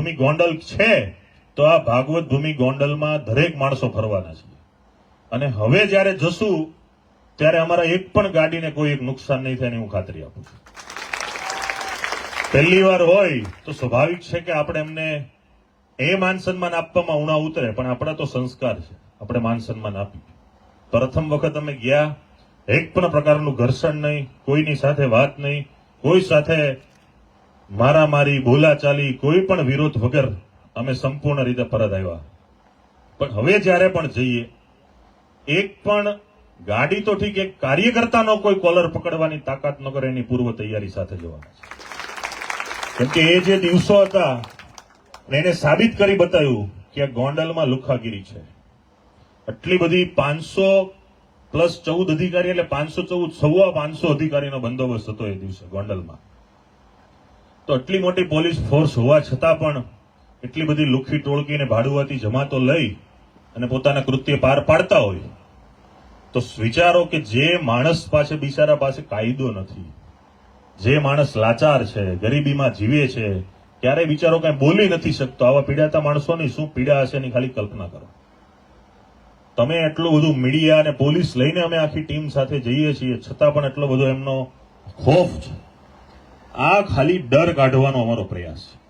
ભૂમિ ગોંડલ છે તો આ ભાગવત ભૂમિ ગોંડલમાં દરેક માણસો ફરવાના છે અને હવે જ્યારે જશું ત્યારે અમારા એક પણ ગાડીને કોઈ એક નુકસાન નહીં થાય એની હું ખાતરી આપું છું. પહેલી વાર હોય તો સ્વાભાવિક છે કે આપણે એમને એ માન સન્માન આપવામાં ઉણા ઉતરે, પણ આપણા તો સંસ્કાર છે, આપણે માન સન્માન આપીએ. પ્રથમ વખત અમે ગયા, એક પણ પ્રકારનું ઘર્ષણ નહીં, કોઈની સાથે વાત નહીં, કોઈ સાથે મારામારી બોલાચાલી કોઈ પણ વિરોધ વગર અમે સંપૂર્ણ રીતે પરત આવ્યા. પણ હવે જ્યારે પણ જઈએ એક પણ ગાડી તો ઠીક, એક કાર્યકર્તાનો કોઈ કોલર પકડવાની તાકાત ન કરે એની પૂર્વ તૈયારી સાથે જવાના છે. કેમ કે એ જે દિવસો હતા એને સાબિત કરી બતાવ્યું કે આ ગોંડલમાં લુખાગીરી છે. આટલી બધી 500+14 અધિકારી એટલે 514 500 અધિકારીનો બંદોબસ્ત હતો એ દિવસે ગોંડલમાં. તો આટલી મોટી પોલીસ ફોર્સ હોવા છતાં પણ એટલી બધી લુખ્ખી ટોળકીને ભાડુઆતી જમાતો લઈ અને પોતાના કૃત્ય પાર પાડતા હોય તો વિચારો કે જે માણસ પાસે બિચારા પાસે કાયદો નથી, જે માણસ લાચાર છે, ગરીબીમાં જીવે છે, ક્યારેય બિચારો કઈ બોલી નથી શકતો, આવા પીડાતા માણસોની શું પીડા હશે એની ખાલી કલ્પના કરો. તમે એટલું બધું મીડિયા અને પોલીસ લઈને અમે આખી ટીમ સાથે જઈએ છીએ છતાં પણ એટલો બધો એમનો ખોફ છે. આ ખાલી ડર કાઢવાનો અમારો પ્રયાસ છે.